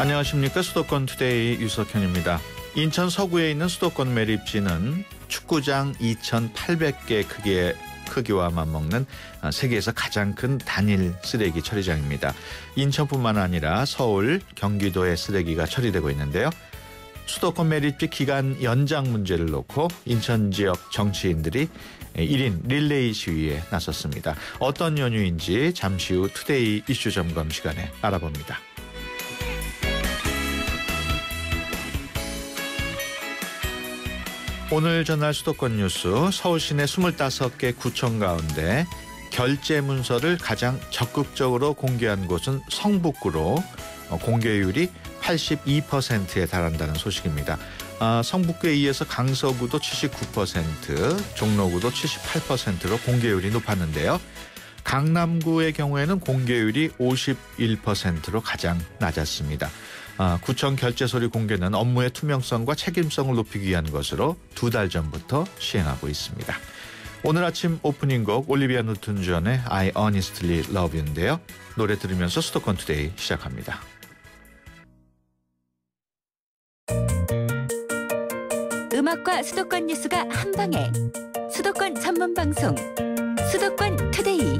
안녕하십니까. 수도권 투데이 유석현입니다. 인천 서구에 있는 수도권 매립지는 축구장 2,800개 크기와 맞먹는 세계에서 가장 큰 단일 쓰레기 처리장입니다. 인천뿐만 아니라 서울, 경기도의 쓰레기가 처리되고 있는데요. 수도권 매립지 기간 연장 문제를 놓고 인천 지역 정치인들이 1인 릴레이 시위에 나섰습니다. 어떤 연유인지 잠시 후 투데이 이슈 점검 시간에 알아봅니다. 오늘 전할 수도권 뉴스, 서울 시내 25개 구청 가운데 결제 문서를 가장 적극적으로 공개한 곳은 성북구로 공개율이 82%에 달한다는 소식입니다. 성북구에 이어서 강서구도 79%, 종로구도 78%로 공개율이 높았는데요. 강남구의 경우에는 공개율이 51%로 가장 낮았습니다. 구청 결제서류 공개는 업무의 투명성과 책임성을 높이기 위한 것으로 2달 전부터 시행하고 있습니다. 오늘 아침 오프닝 곡 올리비아 뉴튼 존의 I Honestly Love You인데요. 노래 들으면서 수도권 투데이 시작합니다. 음악과 수도권 뉴스가 한방에 수도권 전문 방송 수도권 투데이.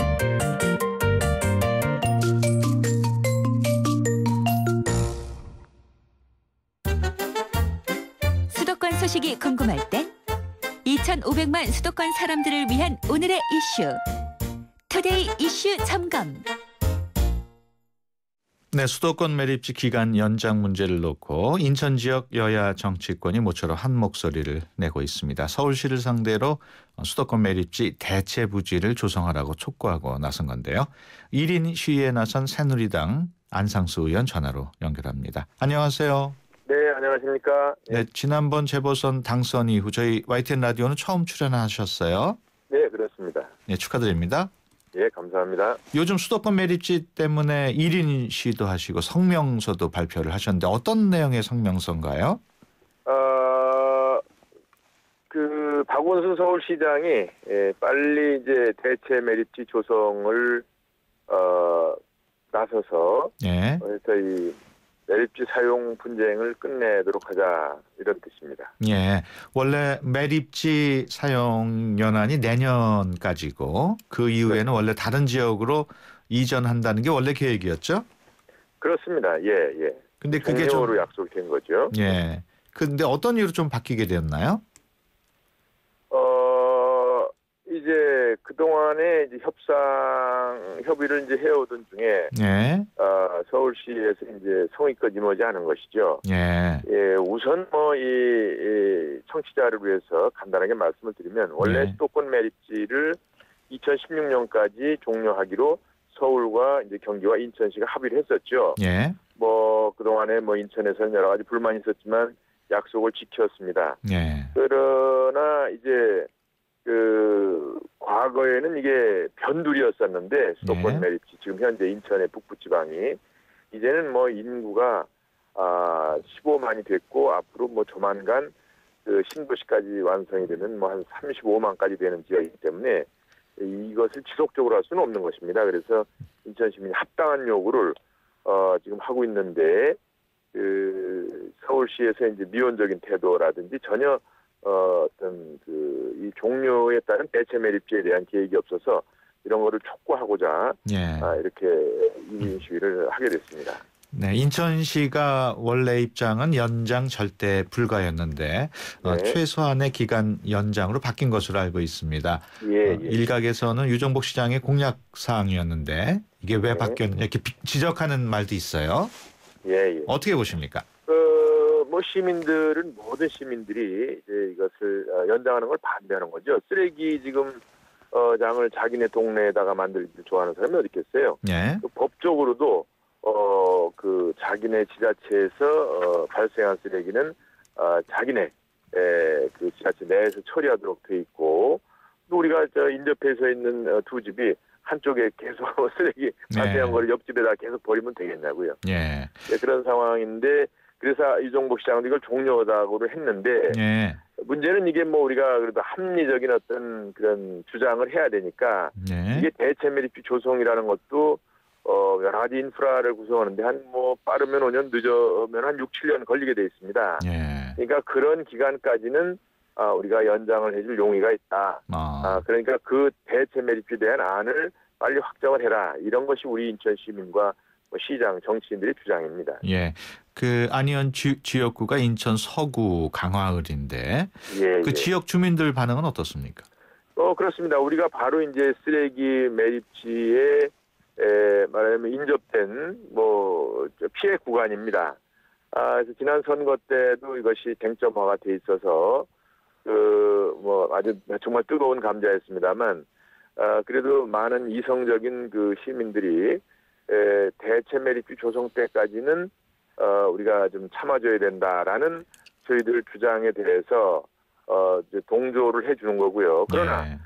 수도권 소식이 궁금할 땐 2,500만 수도권 사람들을 위한 오늘의 이슈 투데이 이슈 점검. 네, 수도권 매립지 기간 연장 문제를 놓고 인천 지역 여야 정치권이 모처럼 한 목소리를 내고 있습니다. 서울시를 상대로 수도권 매립지 대체 부지를 조성하라고 촉구하고 나선 건데요. 1인 시위에 나선 새누리당 안상수 의원 전화로 연결합니다. 안녕하세요. 네, 안녕하십니까. 네, 지난번 재보선 당선 이후 저희 YTN 라디오는 처음 출연하셨어요. 네, 그렇습니다. 네, 축하드립니다. 예, 감사합니다. 요즘 수도권 매립지 때문에 1인 시위도 하시고 성명서도 발표를 하셨는데 어떤 내용의 성명서인가요? 박원순 서울시장이 빨리 이제 대체 매립지 조성을 나서서 예. 그래서 이 매립지 사용 분쟁을 끝내도록 하자 이런 뜻입니다. 예. 원래 매립지 사용 연한이 내년까지고 그 이후에는 원래 다른 지역으로 이전한다는 게 원래 계획이었죠? 그렇습니다. 예, 예. 근데 그게 종료로 약속된 거죠. 예. 근데 어떤 이유로 좀 바뀌게 되었나요? 이제 그동안에 이제 협의를 이제 해오던 중에 예. 서울시에서 이제 성의껏 임하지 것이죠. 예. 예, 우선 이 청취자를 위해서 간단하게 말씀을 드리면 원래 예. 수도권 매립지를 2016년까지 종료하기로 서울과 이제 경기와 인천시가 합의를 했었죠. 예. 그동안에 인천에서는 여러 가지 불만이 있었지만 약속을 지켰습니다. 예. 그러나 이제 과거에는 이게 변두리였었는데 수도권 네. 매립지 지금 현재 인천의 북부지방이 이제는 인구가 15만이 됐고 앞으로 조만간 신도시까지 완성이 되는 한 35만까지 되는 지역이기 때문에 이것을 지속적으로 할 수는 없는 것입니다. 그래서 인천 시민이 합당한 요구를 지금 하고 있는데 서울시에서 이제 미온적인 태도라든지 전혀 어떤 이 종료에 따른 대체 매립지에 대한 계획이 없어서 이런 거를 촉구하고자 예. 이렇게 2인 시위를 하게 됐습니다. 네, 인천시가 원래 입장은 연장 절대 불가였는데 네. 최소한의 기간 연장으로 바뀐 것으로 알고 있습니다. 예. 일각에서는 유정복 시장의 공약 사항이었는데 이게 왜 네. 바뀌었느냐 이렇게 지적하는 말도 있어요. 예. 어떻게 보십니까? 모든 시민들이 이제 이것을 연장하는 걸 반대하는 거죠. 쓰레기 지금 장을 자기네 동네에다가 만들기 좋아하는 사람이 어디 있겠어요? 예. 법적으로도 자기네 지자체에서 발생한 쓰레기는 자기네 그 지자체 내에서 처리하도록 돼 있고 또 우리가 인접해 서 있는 두 집이 한쪽에 계속 쓰레기 발생한 거를 옆집에다 계속 버리면 되겠냐고요. 예. 네, 그런 상황인데 그래서 유정복 시장도 이걸 종료하다고도 했는데 예. 문제는 이게 우리가 그래도 합리적인 어떤 그런 주장을 해야 되니까 예. 이게 대체 매립지 조성이라는 것도 여러 가지 인프라를 구성하는데 한 뭐 빠르면 5년 늦으면 한 6, 7년 걸리게 돼 있습니다. 예. 그러니까 그런 기간까지는 우리가 연장을 해줄 용의가 있다. 그러니까 그 대체 매립에 대한 안을 빨리 확정을 해라. 이런 것이 우리 인천 시민과 시장, 정치인들의 주장입니다. 예. 그 안희연 지역구가 인천 서구 강화을인데 예, 그 예. 지역 주민들 반응은 어떻습니까? 그렇습니다. 우리가 바로 이제 쓰레기 매립지에 말하자면 인접된 피해 구간입니다. 그래서 지난 선거 때도 이것이 쟁점화가 돼 있어서 아주 정말 뜨거운 감자였습니다만 그래도 많은 이성적인 그 시민들이 대체 매립지 조성 때까지는 우리가 좀 참아줘야 된다라는 저희들 주장에 대해서 이제 동조를 해주는 거고요. 그러나 예.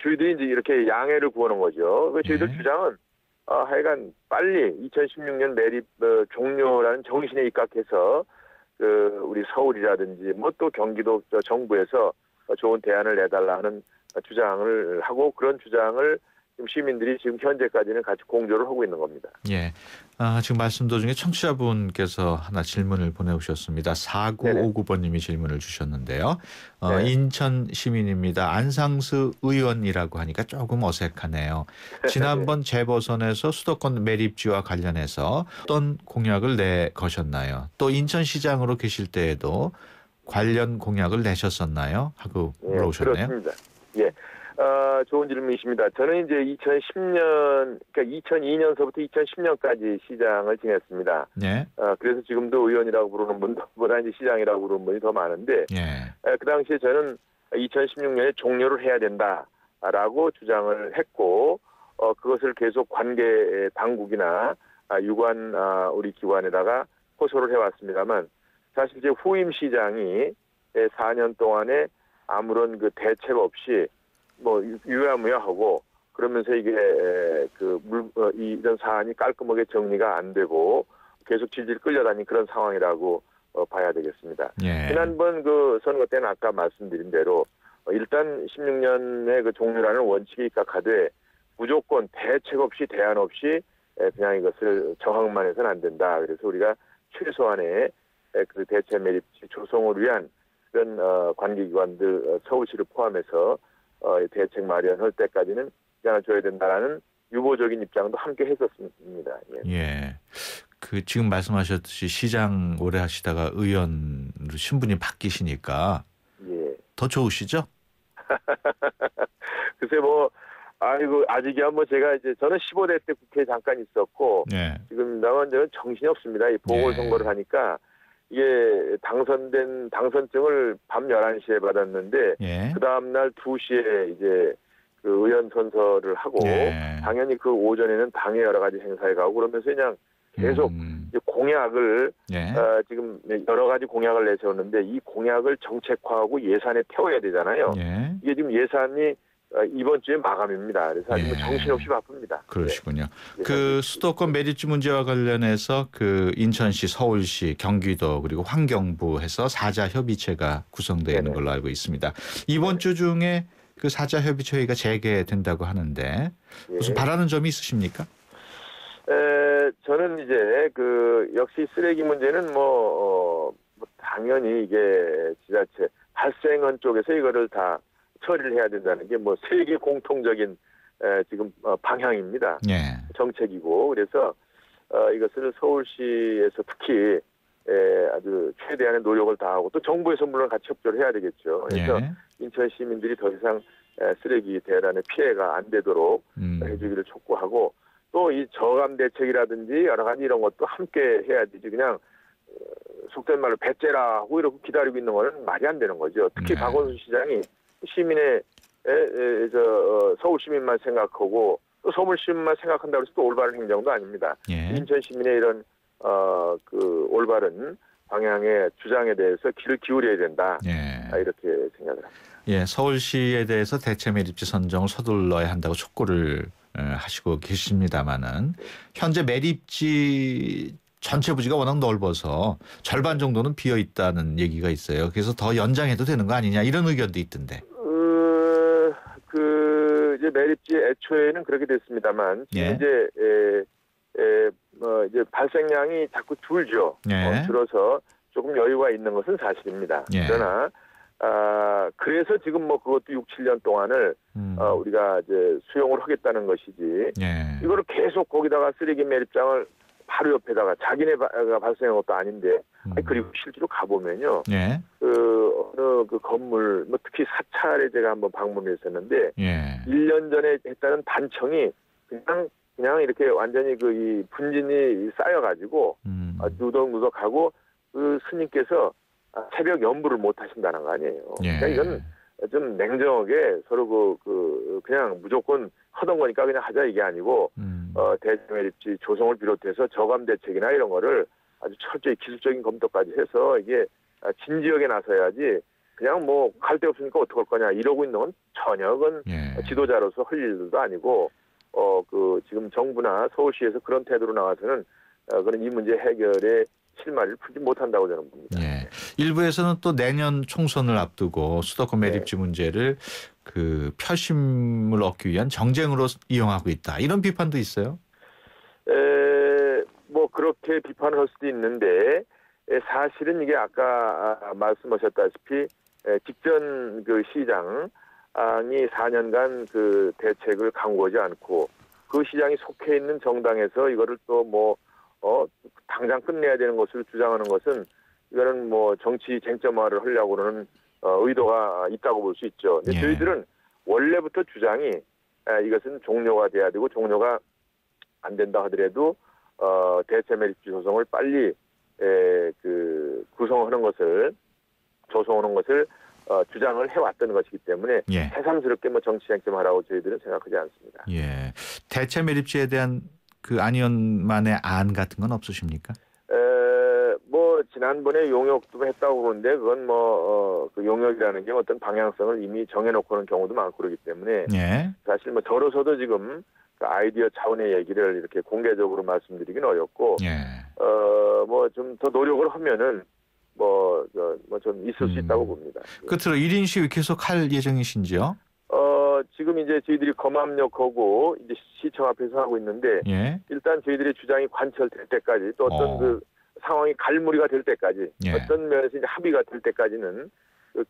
저희들이 이제 이렇게 양해를 구하는 거죠. 저희들 예. 주장은 하여간 빨리 2016년 매립 종료라는 정신에 입각해서 우리 서울이라든지 또 경기도 정부에서 좋은 대안을 내달라 하는 주장을 하고 그런 주장을 시민들이 지금 현재까지는 같이 공조를 하고 있는 겁니다. 예. 지금 말씀 도중에 청취자분께서 하나 질문을 보내오셨습니다. 4959번님이 질문을 주셨는데요. 네. 인천 시민입니다. 안상수 의원이라고 하니까 조금 어색하네요. 지난번 재보선에서 수도권 매립지와 관련해서 어떤 공약을 내거셨나요? 또 인천시장으로 계실 때에도 관련 공약을 내셨었나요? 하고 물어오셨네요. 그렇습니다. 예. 좋은 질문이십니다. 저는 이제 2010년, 그러니까 2002년서부터 2010년까지 시장을 지냈습니다. 네. 그래서 지금도 의원이라고 부르는 분보다 이제 시장이라고 부르는 분이 더 많은데, 예. 그 당시에 저는 2016년에 종료를 해야 된다라고 주장을 했고, 그것을 계속 관계 당국이나 유관 우리 기관에다가 호소를 해왔습니다만, 사실 이제 후임 시장이 4년 동안에 아무런 그 대책 없이 유야무야하고 그러면서 이게 이런 사안이 깔끔하게 정리가 안 되고 계속 질질 끌려다니는 그런 상황이라고 봐야 되겠습니다. 예. 지난번 그 선거 때는 아까 말씀드린 대로 일단 16년의 그 종료라는 원칙에 입각하되 무조건 대책 없이 대안 없이 그냥 이것을 저항만 해서는 안 된다. 그래서 우리가 최소한의 그 대체 매립지 조성을 위한 그런 관계기관들 서울시를 포함해서 대책 마련할 때까지는 시간을 줘야 된다라는 유보적인 입장도 함께 했었습니다. 예. 예. 그 지금 말씀하셨듯이 시장 오래 하시다가 의원으로 신분이 바뀌시니까 예. 더 좋으시죠? 글쎄 아직이야 제가 이제 저는 15대 때 국회에 잠깐 있었고 예. 지금 나만 저는 정신이 없습니다. 이 보궐선거를 하니까 이게 당선증을 밤 11시에 받았는데 예. 그 다음날 2시에 이제 그 의원 선서를 하고 예. 당연히 그 오전에는 당의 여러 가지 행사에 가고 그러면서 그냥 계속 이제 공약을 예. 지금 여러 가지 공약을 내세웠는데 이 공약을 정책화하고 예산에 태워야 되잖아요. 예. 이게 지금 예산이 이번 주에 마감입니다. 그래서 아주 예. 정신없이 바쁩니다. 그러시군요. 네. 그 수도권 매립지 문제와 관련해서 그 인천시, 서울시, 경기도 그리고 환경부에서 사자 협의체가 구성되어 있는 네네. 걸로 알고 있습니다. 이번 주 중에 그 사자 협의체가 재개된다고 하는데 무슨 바라는 점이 있으십니까? 저는 이제 역시 쓰레기 문제는 당연히 이게 지자체 발생원 쪽에서 이거를 다 처리를 해야 된다는 게 세계 공통적인 지금 방향입니다. 예. 정책이고 그래서 이것을 서울시에서 특히 아주 최대한의 노력을 다하고 또 정부에서 물론 같이 협조를 해야 되겠죠. 그래서 예. 인천 시민들이 더 이상 쓰레기 대란의 피해가 안 되도록 해주기를 촉구하고 또 이 저감 대책이라든지 여러 가지 이런 것도 함께 해야 되지 그냥 속된 말로 배째라 하고 이렇게 기다리고 있는 거는 말이 안 되는 거죠. 특히 네. 박원순 시장이 시민의 서울 시민만 생각하고 또 서울 시민만 생각한다고 해서 또 올바른 행정도 아닙니다. 예. 인천 시민의 이런 올바른 방향의 주장에 대해서 귀를 기울여야 된다. 예. 이렇게 생각을 합니다. 예, 서울시에 대해서 대체 매립지 선정을 서둘러야 한다고 촉구를 하시고 계십니다마는 현재 매립지 전체 부지가 워낙 넓어서 절반 정도는 비어 있다는 얘기가 있어요. 그래서 더 연장해도 되는 거 아니냐 이런 의견도 있던데. 이제 이제 매립지 애초에는 그렇게 됐습니다만 지금 예. 이제 발생량이 자꾸 줄죠. 예. 줄어서 조금 여유가 있는 것은 사실입니다. 예. 그러나 그래서 지금 뭐 그것도 6, 7년 동안을 우리가 이제 수용을 하겠다는 것이지. 예. 이거를 계속 거기다가 쓰레기 매립장을 바로 옆에다가 자기네가 발생한 것도 아닌데. 아니, 그리고 실제로 가보면요. 예. 어느 그 건물, 뭐 특히 사찰에 제가 한번 방문을 했었는데. 예. 1년 전에 했다는 단청이 그냥 이렇게 완전히 이 분진이 쌓여가지고 누덕누덕하고 그 스님께서 새벽 연부를 못 하신다는 거 아니에요. 예. 그러니까 이건 좀 냉정하게 서로 그냥 무조건 하던 거니까 그냥 하자 이게 아니고 대지매립지 조성을 비롯해서 저감 대책이나 이런 거를 아주 철저히 기술적인 검토까지 해서 이게 진지하게 나서야지 그냥 뭐 갈 데 없으니까 어떡할 거냐 이러고 있는 건 전혀 그건 예. 지도자로서 할 일도 아니고 지금 정부나 서울시에서 그런 태도로 나와서는 그런 이 문제 해결에 실마리를 풀지 못한다고 저는 봅니다. 예. 일부에서는 또 내년 총선을 앞두고 수도권 매립지 문제를 그 표심을 얻기 위한 정쟁으로 이용하고 있다. 이런 비판도 있어요. 뭐 그렇게 비판을 할 수도 있는데 사실은 이게 아까 말씀하셨다시피 직전 그 시장이 4년간 그 대책을 강구하지 않고 그 시장이 속해 있는 정당에서 이거를 또 뭐 당장 끝내야 되는 것을 주장하는 것은 이거는 뭐 정치 쟁점화를 하려고는 의도가 있다고 볼 수 있죠. 근데 예. 저희들은 원래부터 주장이 이것은 종료가 돼야 되고 종료가 안 된다 하더라도 대체 매립지 조성을 빨리 구성하는 것을 조성하는 것을 주장을 해왔던 것이기 때문에 예. 새삼스럽게 뭐 정치 쟁점하라고 저희들은 생각하지 않습니다. 예. 대체 매립지에 대한 그 안 의원만의 안 같은 건 없으십니까? 뭐 지난번에 용역도 했다고 그러는데 그건 그 용역이라는 게 어떤 방향성을 이미 정해놓고 하는 경우도 많고 그러기 때문에 예. 사실 뭐 저로서도 지금 그 아이디어 차원의 얘기를 이렇게 공개적으로 말씀드리긴 어렵고 예. 뭐 좀 더 노력을 하면은 뭐 좀 있을 수 있다고 봅니다. 끝으로 1인 시위 계속 할 예정이신지요? 지금 이제 저희들이 검암역하고 이제 시청 앞에서 하고 있는데 예. 일단 저희들의 주장이 관철될 때까지 또 어떤 그 상황이 갈무리가 될 때까지 예. 어떤 면에서 이제 합의가 될 때까지는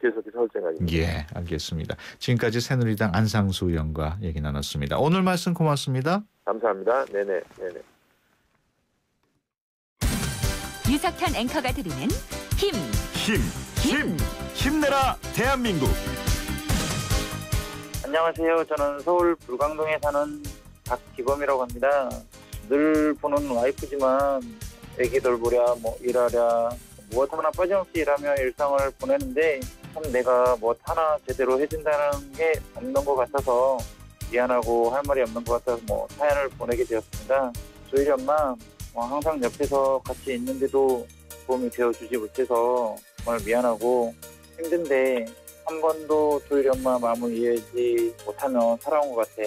계속해서 할 생각입니다. 예, 알겠습니다. 지금까지 새누리당 안상수 의원과 얘기 나눴습니다. 오늘 말씀 고맙습니다. 감사합니다. 네네. 유석현 앵커가 드리는 힘내라 대한민국. 안녕하세요. 저는 서울 불광동에 사는 박기범이라고 합니다. 늘 보는 와이프지만 애기 돌보랴 일하랴 무엇 하나 빠짐없이 일하며 일상을 보내는데 참 내가 무엇 하나 제대로 해준다는 게 없는 것 같아서 미안하고 할 말이 없는 것 같아서 사연을 보내게 되었습니다. 조일이 엄마 항상 옆에서 같이 있는데도 도움이 되어주지 못해서 정말 미안하고 힘든데 한 번도 조일이 엄마 마음을 이해하지 못하며 살아온 것 같아.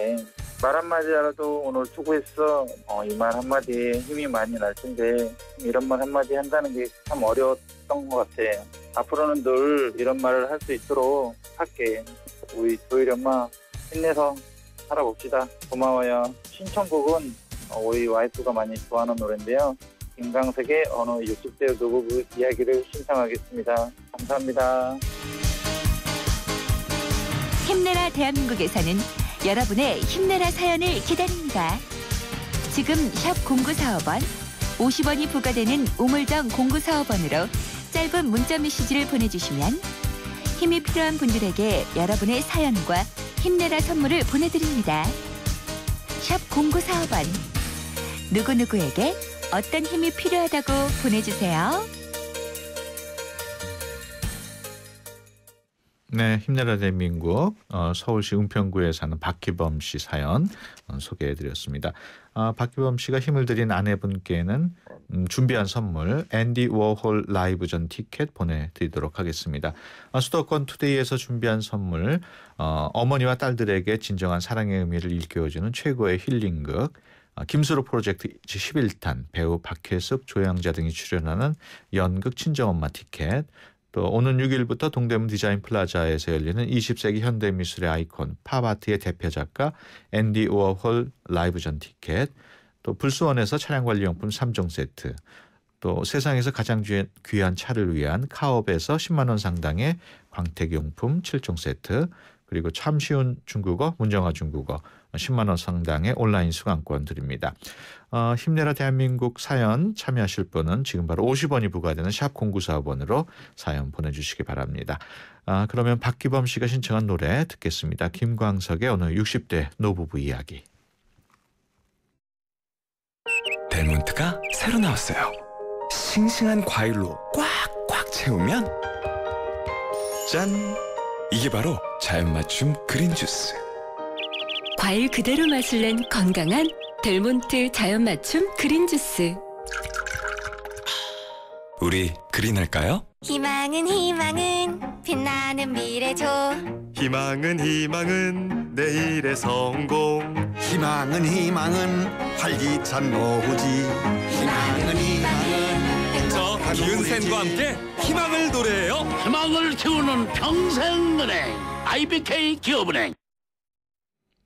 말 한마디라도 오늘 수고했어. 이 말 한마디에 힘이 많이 날 텐데 이런 말 한마디 한다는 게 참 어려웠던 것 같아. 앞으로는 늘 이런 말을 할 수 있도록 할게. 우리 조일이 엄마 힘내서 살아봅시다. 고마워요. 신청곡은 우리 와이프가 많이 좋아하는 노래인데요. 김광석의 어느 60대 노부 이야기를 신청하겠습니다. 감사합니다. 힘내라 대한민국에서는 여러분의 힘내라 사연을 기다립니다. 지금 샵 0945번 50원이 부과되는 우물정 0945번으로 짧은 문자 메시지를 보내주시면 힘이 필요한 분들에게 여러분의 사연과 힘내라 선물을 보내드립니다. 샵 0945번 누구누구에게 어떤 힘이 필요하다고 보내주세요. 네, 힘내라 대한민국 서울시 은평구에 사는 박기범 씨 사연 소개해드렸습니다. 박기범 씨가 힘을 들인 아내분께는 준비한 선물 앤디 워홀 라이브전 티켓 보내드리도록 하겠습니다. 수도권 투데이에서 준비한 선물 어머니와 딸들에게 진정한 사랑의 의미를 일깨워주는 최고의 힐링극 김수로 프로젝트 11탄 배우 박혜숙, 조양자 등이 출연하는 연극 친정엄마 티켓 또 오는 6일부터 동대문 디자인 플라자에서 열리는 20세기 현대미술의 아이콘 팝아트의 대표 작가 앤디 워홀 라이브전 티켓, 또 불스원에서 차량관리용품 3종 세트, 또 세상에서 가장 귀한 차를 위한 카옵에서 10만 원 상당의 광택용품 7종 세트, 그리고 참 쉬운 중국어 문정아 중국어 10만 원 상당의 온라인 수강권 드립니다. 힘내라 대한민국 사연 참여하실 분은 지금 바로 50원이 부과되는 샵 0945번으로 사연 보내주시기 바랍니다. 그러면 박기범 씨가 신청한 노래 듣겠습니다. 김광석의 오늘 60대 노부부 이야기. 델몬트가 새로 나왔어요. 싱싱한 과일로 꽉꽉 채우면 짠! 이게 바로 자연 맞춤 그린 주스. 과일 그대로 맛을 낸 건강한 델몬트 자연 맞춤 그린 주스. 우리 그린할까요? 희망은 빛나는 미래죠. 희망은 내일의 성공. 희망은 활기찬 노후지. 희망은 저 기은센과 함께 희망을 노래해요. 희망을 키우는 평생은행 IBK 기업은행.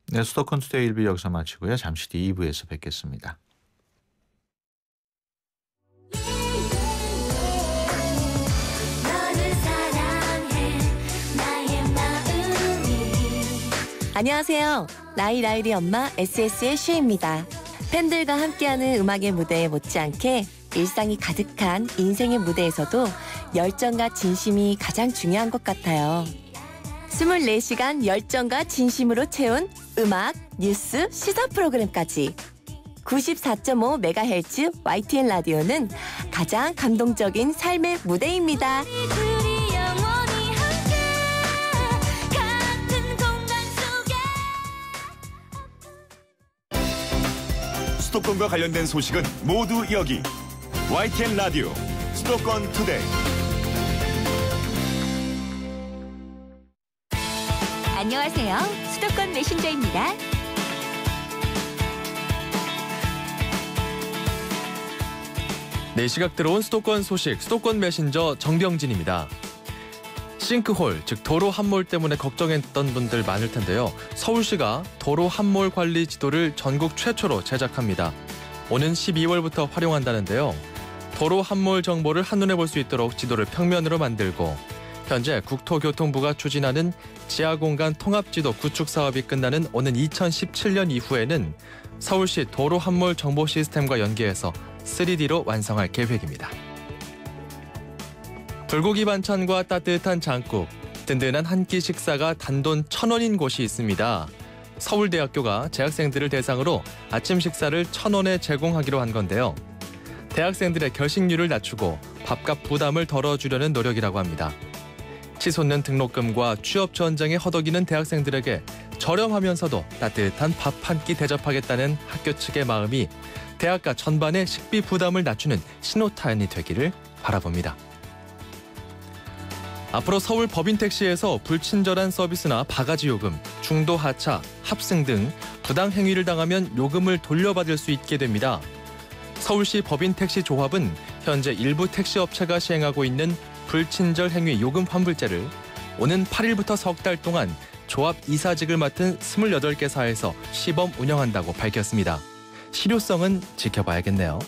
네, 수도권 투데이 1부 여기서 마치고요. 잠시 뒤 2부에서 뵙겠습니다. 안녕하세요. 라일이 엄마 SS의 슈입니다. 팬들과 함께하는 음악의 무대에 못지않게 일상이 가득한 인생의 무대에서도 열정과 진심이 가장 중요한 것 같아요. 24시간 열정과 진심으로 채운 음악, 뉴스, 시사 프로그램까지 94.5MHz YTN 라디오는 가장 감동적인 삶의 무대입니다. 수도권과 관련된 소식은 모두 여기. YTN 라디오 수도권 투데이. 안녕하세요. 수도권 메신저입니다. 네, 시각 들어온 수도권 소식, 수도권 메신저 정병진입니다. 싱크홀, 즉 도로 함몰 때문에 걱정했던 분들 많을 텐데요. 서울시가 도로 함몰 관리 지도를 전국 최초로 제작합니다. 오는 12월부터 활용한다는데요. 도로 함몰 정보를 한눈에 볼 수 있도록 지도를 평면으로 만들고, 현재 국토교통부가 추진하는 지하공간 통합지도 구축 사업이 끝나는 오는 2017년 이후에는 서울시 도로 함몰 정보 시스템과 연계해서 3D로 완성할 계획입니다. 불고기 반찬과 따뜻한 장국, 든든한 한 끼 식사가 단돈 1,000원인 곳이 있습니다. 서울대학교가 재학생들을 대상으로 아침 식사를 1,000원에 제공하기로 한 건데요. 대학생들의 결식률을 낮추고 밥값 부담을 덜어주려는 노력이라고 합니다. 치솟는 등록금과 취업 전쟁에 허덕이는 대학생들에게 저렴하면서도 따뜻한 밥 한 끼 대접하겠다는 학교 측의 마음이 대학가 전반의 식비 부담을 낮추는 신호탄이 되기를 바라봅니다. 앞으로 서울 법인택시에서 불친절한 서비스나 바가지 요금, 중도 하차, 합승 등 부당 행위를 당하면 요금을 돌려받을 수 있게 됩니다. 서울시 법인택시조합은 현재 일부 택시업체가 시행하고 있는 불친절 행위 요금 환불제를 오는 8일부터 석 달 동안 조합 이사직을 맡은 28개 사에서 시범 운영한다고 밝혔습니다. 실효성은 지켜봐야겠네요.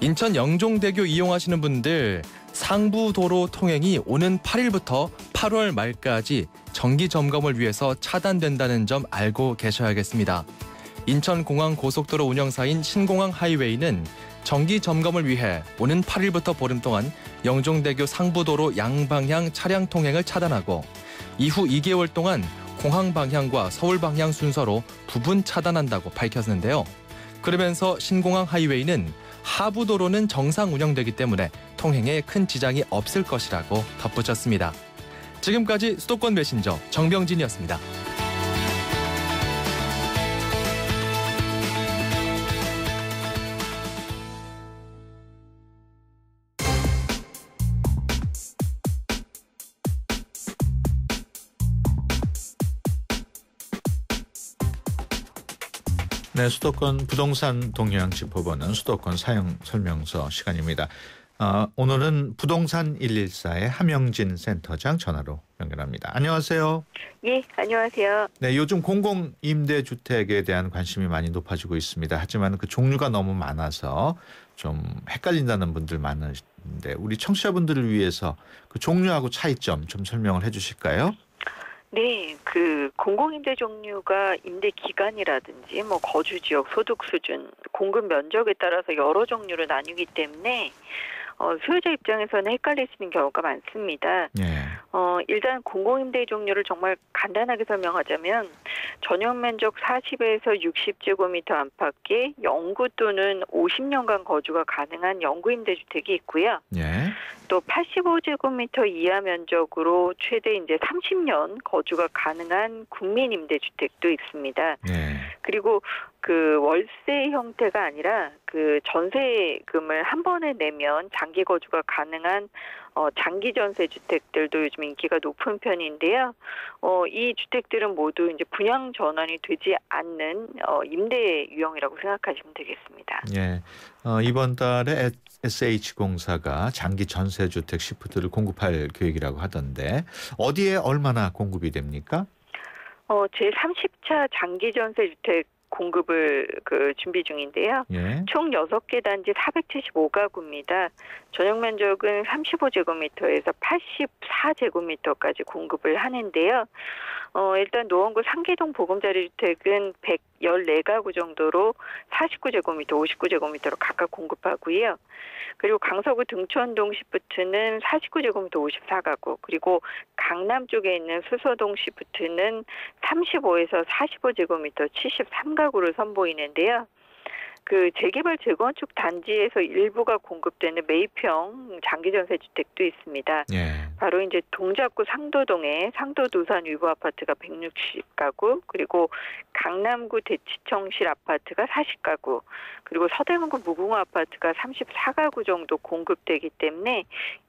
인천 영종대교 이용하시는 분들, 상부도로 통행이 오는 8일부터 8월 말까지 정기 점검을 위해서 차단된다는 점 알고 계셔야겠습니다. 인천공항고속도로 운영사인 신공항 하이웨이는 정기 점검을 위해 오는 8일부터 보름 동안 영종대교 상부도로 양방향 차량 통행을 차단하고 이후 2개월 동안 공항 방향과 서울 방향 순서로 부분 차단한다고 밝혔는데요. 그러면서 신공항 하이웨이는 하부도로는 정상 운영되기 때문에 통행에 큰 지장이 없을 것이라고 덧붙였습니다. 지금까지 수도권 메신저 정병진이었습니다. 네, 수도권 부동산 동향 짚어보는 수도권 사용 설명서 시간입니다. 오늘은 부동산 114의 함영진 센터장 전화로 연결합니다. 안녕하세요. 예, 안녕하세요. 네, 요즘 공공임대주택에 대한 관심이 많이 높아지고 있습니다. 하지만 그 종류가 너무 많아서 좀 헷갈린다는 분들 많으신데 우리 청취자분들을 위해서 그 종류하고 차이점 좀 설명을 해주실까요? 네, 그 공공임대 종류가 임대 기간이라든지 뭐 거주 지역, 소득 수준, 공급 면적에 따라서 여러 종류로 나뉘기 때문에 수요자 입장에서는 헷갈리시는 경우가 많습니다. 일단 공공임대 종류를 정말 간단하게 설명하자면 전용 면적 40에서 60제곱미터 안팎의 영구 또는 50년간 거주가 가능한 영구임대주택이 있고요. 또 85제곱미터 이하 면적으로 최대 이제 30년 거주가 가능한 국민임대주택도 있습니다. 그리고 그 월세 형태가 아니라 그 전세금을 한 번에 내면 장기 거주가 가능한 장기 전세 주택들도 요즘 인기가 높은 편인데요. 이 주택들은 모두 이제 분양 전환이 되지 않는 임대 유형이라고 생각하시면 되겠습니다. 예. 이번 달에 SH공사가 장기 전세 주택 시프트를 공급할 계획이라고 하던데 어디에 얼마나 공급이 됩니까? 제 30차 장기 전세 주택 공급을 준비 중인데요. 총 6개 단지 475가구입니다. 전용 면적은 35제곱미터에서 84제곱미터까지 공급을 하는데요. 일단 노원구 상계동 보금자리주택은 114가구 정도로 49제곱미터, 59제곱미터로 각각 공급하고요. 그리고 강서구 등촌동 시프트는 49제곱미터 54가구, 그리고 강남 쪽에 있는 수서동 시프트는 35에서 45제곱미터 73가구를 선보이는데요. 그 재개발 재건축 단지에서 일부가 공급되는 매입형 장기전세 주택도 있습니다. 바로 이제 동작구 상도동에 상도도산 위브 아파트가 160가구, 그리고 강남구 대치청실 아파트가 40가구, 그리고 서대문구 무궁화 아파트가 34가구 정도 공급되기 때문에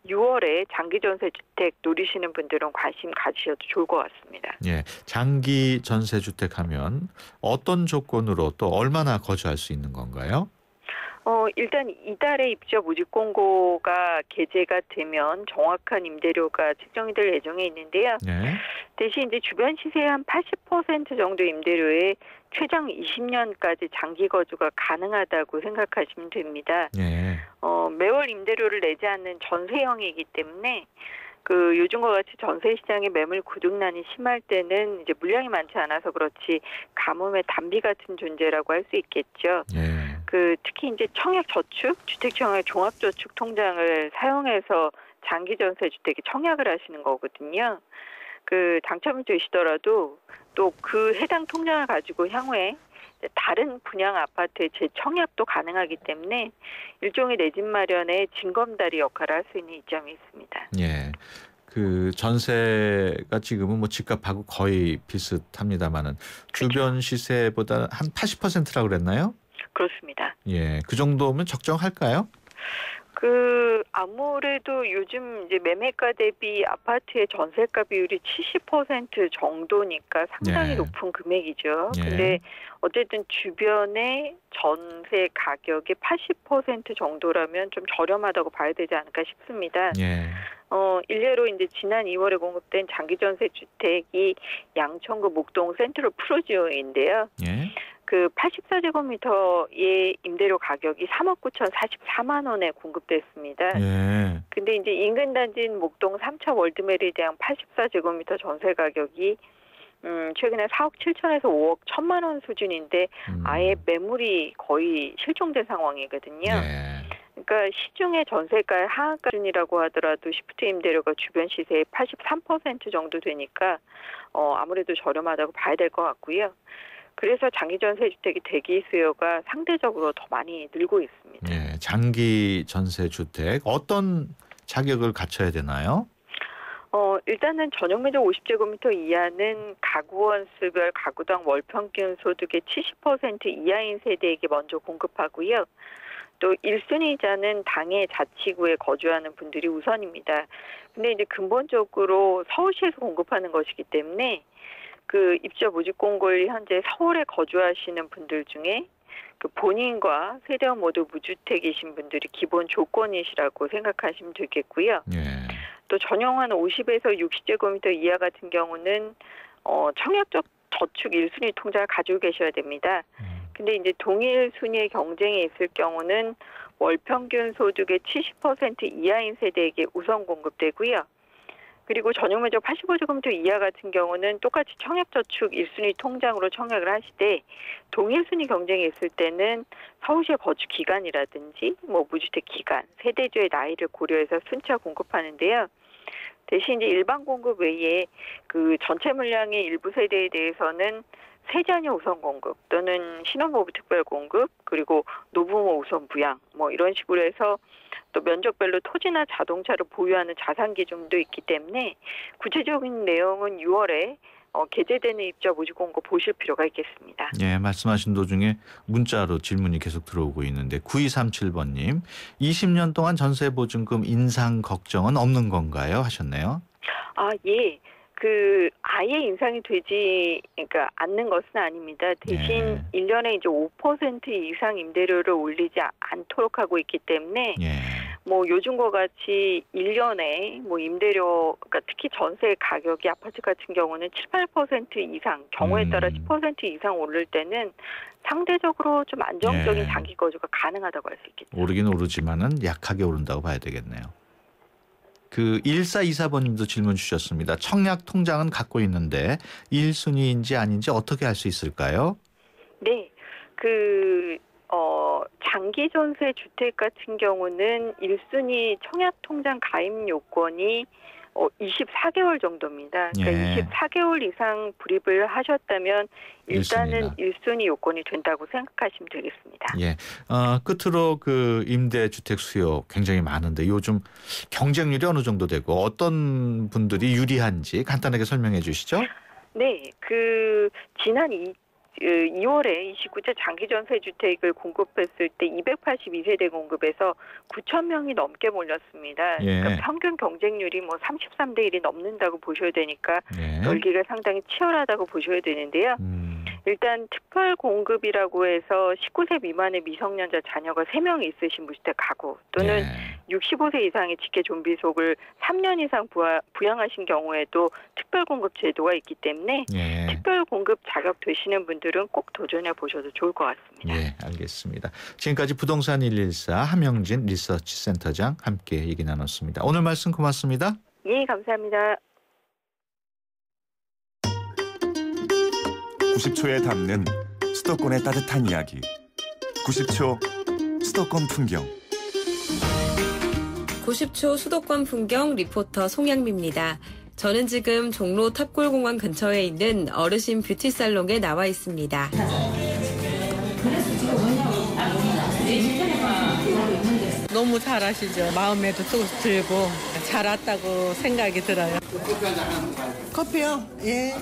6월에 장기전세 주택 노리시는 분들은 관심 가지셔도 좋을 것 같습니다. 장기 전세 주택 하면 어떤 조건으로 또 얼마나 거주할 수 있는 건가요? 일단 이달에 입주 모집 공고가 게재가 되면 정확한 임대료가 책정이 될 예정에 있는데요. 대신 이제 주변 시세의 한 80% 정도 임대료에 최장 20년까지 장기 거주가 가능하다고 생각하시면 됩니다. 매월 임대료를 내지 않는 전세형이기 때문에 그 요즘과 같이 전세 시장의 매물 구둑난이 심할 때는 이제 물량이 많지 않아서 그렇지 가뭄의 단비 같은 존재라고 할 수 있겠죠. 그 특히 이제 청약 저축, 주택청약 종합저축 통장을 사용해서 장기 전세 주택에 청약을 하시는 거거든요. 그 당첨이 되시더라도 또 그 해당 통장을 가지고 향후에 다른 분양 아파트의 재청약도 가능하기 때문에 일종의 내 집 마련의 징검다리 역할을 할 수 있는 이점이 있습니다. 그 전세가 지금은 뭐 집값하고 거의 비슷합니다만은 주변 시세보다 한 80%라고 그랬나요? 그렇습니다. 그 정도면 적정할까요? 아무래도 요즘 이제 매매가 대비 아파트의 전세가 비율이 70% 정도니까 상당히 높은 금액이죠. 근데 어쨌든 주변의 전세 가격의 80% 정도라면 좀 저렴하다고 봐야 되지 않을까 싶습니다. 일례로 이제 지난 2월에 공급된 장기 전세 주택이 양천구 목동 센트럴 프루지오인데요. 그 84제곱미터의 임대료 가격이 3억 9,044만 원에 공급됐습니다. 근데 이제 인근 단지인 목동 3차 월드메리디앙 84제곱미터 전세 가격이 최근에 4억 7천에서 5억 1천만 원 수준인데 아예 매물이 거의 실종된 상황이거든요. 그러니까 시중의 전세가의 하한가 수준이라고 하더라도 시프트 임대료가 주변 시세의 83% 정도 되니까 아무래도 저렴하다고 봐야 될 것 같고요. 그래서 장기 전세 주택이 대기 수요가 상대적으로 더 많이 늘고 있습니다. 장기 전세 주택 어떤 자격을 갖춰야 되나요? 일단은 전용 면적 50제곱미터 이하는 가구 원수별 가구당 월 평균 소득의 70% 이하인 세대에게 먼저 공급하고요. 또 1순위자는 당해 자치구에 거주하는 분들이 우선입니다. 근데 이제 근본적으로 서울시에서 공급하는 것이기 때문에 그 입주자 모집 공고일 현재 서울에 거주하시는 분들 중에 그 본인과 세대원 모두 무주택이신 분들이 기본 조건이시라고 생각하시면 되겠고요. 예. 또 전용한 50에서 60제곱미터 이하 같은 경우는 청약적 저축 1순위 통장을 가지고 계셔야 됩니다. 근데 이제 동일 순위의 경쟁이 있을 경우는 월 평균 소득의 70% 이하인 세대에게 우선 공급되고요. 그리고 전용 면적 85제곱미터 이하 같은 경우는 똑같이 청약저축 1순위 통장으로 청약을 하시되 동일 순위 경쟁이 있을 때는 서울시의 거주 기간이라든지 뭐 무주택 기간, 세대주의 나이를 고려해서 순차 공급하는데요. 대신 이제 일반 공급 외에 그 전체 물량의 일부 세대에 대해서는 세자녀 우선 공급 또는 신혼부부 특별 공급 그리고 노부모 우선 부양 뭐 이런 식으로 해서 또 면적별로 토지나 자동차를 보유하는 자산 기준도 있기 때문에 구체적인 내용은 6월에 게재되는 입주자 모집 공고 보실 필요가 있겠습니다. 예, 말씀하신 도중에 문자로 질문이 계속 들어오고 있는데 9237번님 20년 동안 전세 보증금 인상 걱정은 없는 건가요? 하셨네요. 아, 예. 아예 인상이 되지, 그러니까 않는 것은 아닙니다. 대신 1년에 이제 5% 이상 임대료를 올리지 않도록 하고 있기 때문에, 뭐 요즘과 같이 1년에 뭐 임대료, 그러니까 특히 전세 가격이 아파트 같은 경우는 7, 8% 이상, 경우에 따라 10% 이상 오를 때는 상대적으로 좀 안정적인 장기 거주가 가능하다고 할 수 있겠죠. 오르긴 오르지만은 약하게 오른다고 봐야 되겠네요. 1424번님도 질문 주셨습니다. 청약 통장은 갖고 있는데 1순위인지 아닌지 어떻게 알 수 있을까요? 네. 장기 전세 주택 같은 경우는 1순위 청약 통장 가입 요건이 24개월 정도입니다. 그러니까 24개월 이상 불입을 하셨다면 일단은 1순위 요건이 된다고 생각하시면 되겠습니다. 예. 끝으로 임대주택 수요 굉장히 많은데 요즘 경쟁률이 어느 정도 되고 어떤 분들이 유리한지 간단하게 설명해 주시죠. 네. 지난 2월에 29차 장기전세주택을 공급했을 때 282세대 공급에서 9천 명이 넘게 몰렸습니다. 그러니까 평균 경쟁률이 뭐 33대 1이 넘는다고 보셔야 되니까 열기가 상당히 치열하다고 보셔야 되는데요. 일단 특별 공급이라고 해서 19세 미만의 미성년자 자녀가 3명 있으신 무주택 가구 또는 65세 이상의 직계 좀비속을 3년 이상 부양하신 경우에도 특별 공급 제도가 있기 때문에 특별 공급 자격 되시는 분들은 꼭 도전해 보셔도 좋을 것 같습니다. 네, 알겠습니다. 지금까지 부동산 114 함영진 리서치 센터장 함께 얘기 나눴습니다. 오늘 말씀 고맙습니다. 예, 감사합니다. 90초에 담는 수도권의 따뜻한 이야기. 90초 수도권 풍경. 90초 수도권 풍경 리포터 송양미입니다. 저는 지금 종로 탑골공원 근처에 있는 어르신 뷰티살롱에 나와 있습니다. 너무 잘하시죠. 마음에도 또 들고 잘 왔다고 생각이 들어요. 커피요? 예.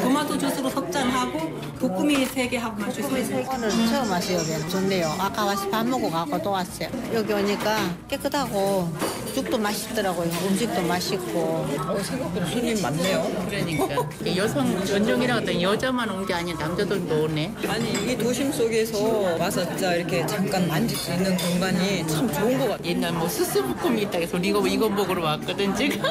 토마토 주스로 석잔하고 볶음이 3개 하고 마시세요. 이거는 처음 왔어요. 여기는 좋네요. 아까 와서 밥 먹고 가고 또 왔어요. 여기 오니까 깨끗하고 죽도 맛있더라고요. 음식도 맛있고. 생각보다 손님 많네요. 그러니까 여성 전용이라고 했더니 여자만 온 게 아니라 남자들도 오네. 아니 이 도심 속에서 와서 진짜 이렇게 잠깐 만질 수 있는 공간이 참 좋은 것 같아요. 옛날 뭐 스스볶음이 있다 해서 이거 먹으러 왔거든 지금.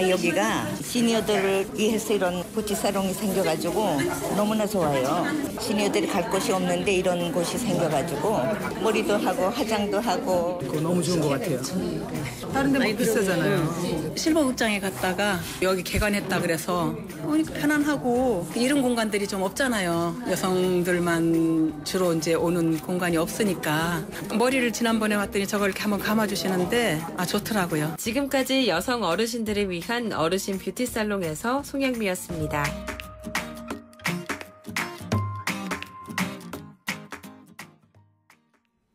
여기가 시니어들을 위해서 이런 뷰티살롱이 생겨가지고 너무나 좋아요. 시니어들이 갈 곳이 없는데 이런 곳이 생겨가지고 머리도 하고 화장도 하고. 그거 너무 좋은 것 같아요. 다른 데 뭐 비싸잖아요. 실버극장에 갔다가 여기 개관했다 그래서 그러니까 편안하고 이런 공간들이 좀 없잖아요. 여성들만 주로 이제 오는 공간이 없으니까 머리를 지난번에 왔더니 저걸 이렇게 한번 감아주시는데 좋더라고요. 지금까지 여성 어르신들을 위한 어르신 뷰티살롱에서 송양미였습니다.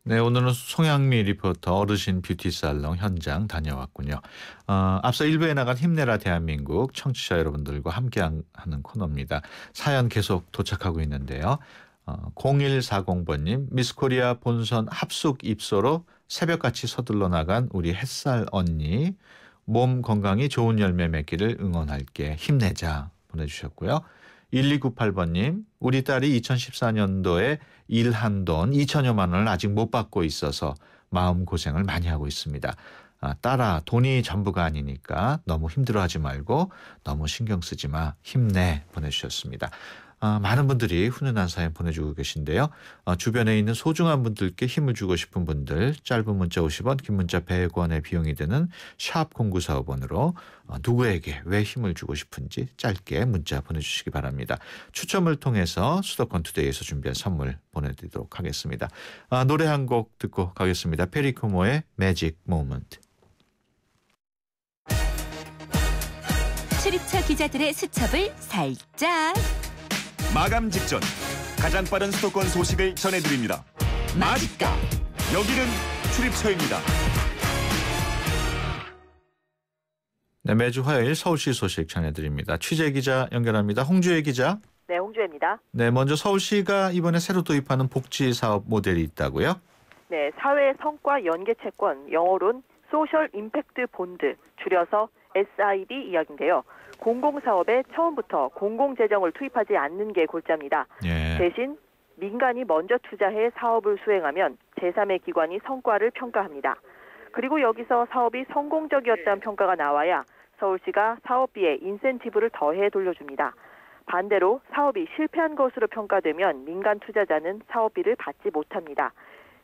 네, 오늘은 송양미 리포터 어르신 뷰티살롱 현장 다녀왔군요. 앞서 1부에 나간 힘내라 대한민국 청취자 여러분들과 함께하는 코너입니다. 사연 계속 도착하고 있는데요. 0140번님 미스코리아 본선 합숙 입소로 새벽같이 서둘러 나간 우리 햇살 언니 몸 건강히 좋은 열매 맺기를 응원할게 힘내자 보내주셨고요. 1298번님, 우리 딸이 2014년도에 일한 돈 2천여만 원을 아직 못 받고 있어서 마음고생을 많이 하고 있습니다. 딸아, 돈이 전부가 아니니까 너무 힘들어하지 말고 너무 신경 쓰지 마. 힘내 보내주셨습니다. 많은 분들이 훈훈한 사연 보내주고 계신데요. 주변에 있는 소중한 분들께 힘을 주고 싶은 분들 짧은 문자 50원, 긴 문자 100원의 비용이 드는 샵 0945번으로 누구에게 왜 힘을 주고 싶은지 짧게 문자 보내주시기 바랍니다. 추첨을 통해서 수도권 투데이에서 준비한 선물 보내드리도록 하겠습니다. 노래 한 곡 듣고 가겠습니다. 페리코모의 매직 모먼트. 출입처 기자들의 수첩을 살짝 마감 직전 가장 빠른 수도권 소식을 전해드립니다. 맛있다. 여기는 출입처입니다. 네, 매주 화요일 서울시 소식 전해드립니다. 취재 기자 연결합니다. 홍주혜 기자. 네, 홍주혜입니다. 네, 먼저 서울시가 이번에 새로 도입하는 복지 사업 모델이 있다고요? 네, 사회 성과 연계 채권, 영어로는 소셜 임팩트 본드, 줄여서 SIB 이야기인데요. 공공사업에 처음부터 공공재정을 투입하지 않는 게 골자입니다. 예. 대신 민간이 먼저 투자해 사업을 수행하면 제3의 기관이 성과를 평가합니다. 그리고 여기서 사업이 성공적이었다는 평가가 나와야 서울시가 사업비에 인센티브를 더해 돌려줍니다. 반대로 사업이 실패한 것으로 평가되면 민간 투자자는 사업비를 받지 못합니다.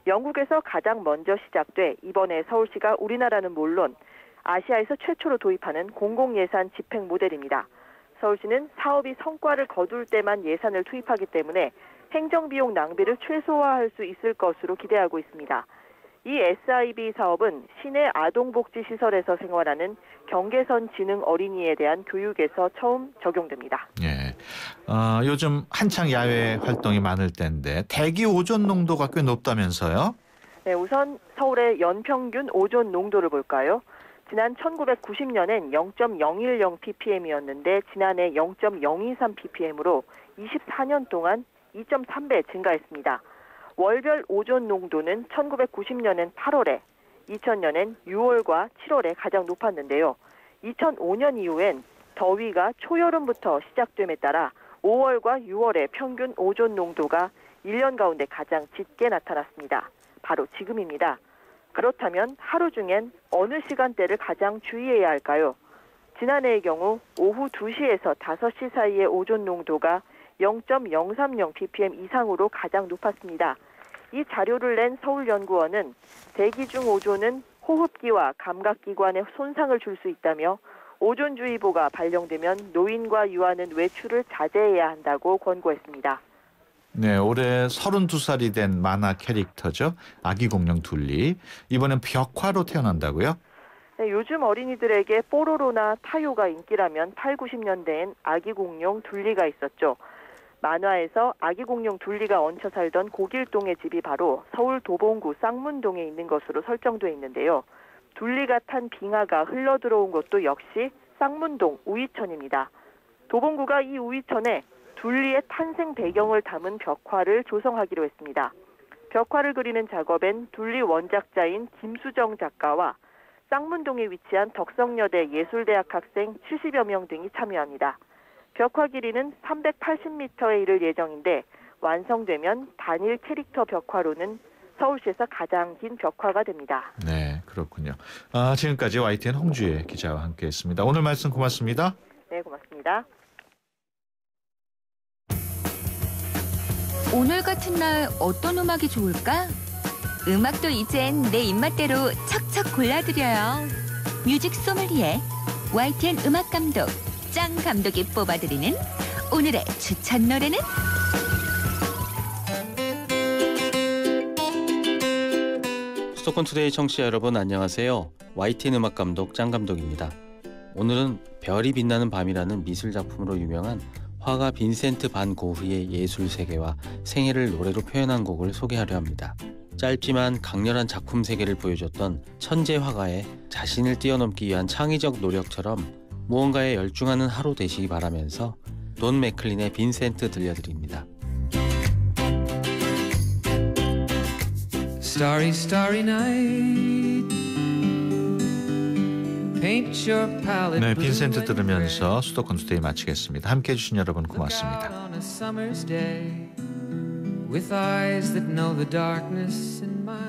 영국에서 가장 먼저 시작돼 이번에 서울시가 우리나라는 물론 아시아에서 최초로 도입하는 공공예산 집행 모델입니다. 서울시는 사업이 성과를 거둘 때만 예산을 투입하기 때문에 행정비용 낭비를 최소화할 수 있을 것으로 기대하고 있습니다. 이 SIB 사업은 시내 아동복지시설에서 생활하는 경계선 지능 어린이에 대한 교육에서 처음 적용됩니다. 예. 요즘 한창 야외 활동이 많을 때인데 대기 오존 농도가 꽤 높다면서요? 네, 우선 서울의 연평균 오존 농도를 볼까요? 지난 1990년엔 0.010 ppm이었는데 지난해 0.023 ppm으로 24년 동안 2.3배 증가했습니다. 월별 오존 농도는 1990년엔 8월에, 2000년엔 6월과 7월에 가장 높았는데요. 2005년 이후엔 더위가 초여름부터 시작됨에 따라 5월과 6월의 평균 오존 농도가 1년 가운데 가장 짙게 나타났습니다. 바로 지금입니다. 그렇다면 하루 중엔 어느 시간대를 가장 주의해야 할까요? 지난해의 경우 오후 2시에서 5시 사이의 오존 농도가 0.030 ppm 이상으로 가장 높았습니다. 이 자료를 낸 서울연구원은 대기 중 오존은 호흡기와 감각기관에 손상을 줄 수 있다며 오존주의보가 발령되면 노인과 유아는 외출을 자제해야 한다고 권고했습니다. 네, 올해 32살이 된 만화 캐릭터죠. 아기 공룡 둘리. 이번엔 벽화로 태어난다고요? 네, 요즘 어린이들에게 뽀로로나 타요가 인기라면 8, 90년대엔 아기 공룡 둘리가 있었죠. 만화에서 아기 공룡 둘리가 얹혀 살던 고길동의 집이 바로 서울 도봉구 쌍문동에 있는 것으로 설정돼 있는데요. 둘리가 탄 빙하가 흘러들어온 곳도 역시 쌍문동 우이천입니다. 도봉구가 이 우이천에 둘리의 탄생 배경을 담은 벽화를 조성하기로 했습니다. 벽화를 그리는 작업엔 둘리 원작자인 김수정 작가와 쌍문동에 위치한 덕성여대 예술대학 학생 70여 명 등이 참여합니다. 벽화 길이는 380m에 이를 예정인데 완성되면 단일 캐릭터 벽화로는 서울시에서 가장 긴 벽화가 됩니다. 네, 그렇군요. 지금까지 YTN 홍주혜 기자와 함께했습니다. 오늘 말씀 고맙습니다. 네, 고맙습니다. 오늘 같은 날 어떤 음악이 좋을까? 음악도 이젠 내 입맛대로 척척 골라드려요. 뮤직 소믈리에 YTN 음악 감독 짱 감독이 뽑아드리는 오늘의 추천 노래는? 수도권 투데이 청취자 여러분 안녕하세요. YTN 음악 감독 짱 감독입니다. 오늘은 별이 빛나는 밤이라는 미술 작품으로 유명한 화가 빈센트 반 고흐의 예술 세계와 생애를 노래로 표현한 곡을 소개하려 합니다. 짧지만 강렬한 작품 세계를 보여줬던 천재 화가의 자신을 뛰어넘기 위한 창의적 노력처럼 무언가에 열중하는 하루 되시기 바라면서 돈 맥클린의 빈센트 들려드립니다. Starry, starry night, 네, 빈센트 들으면서 수도권 투데이 마치겠습니다. 함께해 주신 여러분 고맙습니다. With eyes that know the darkness in my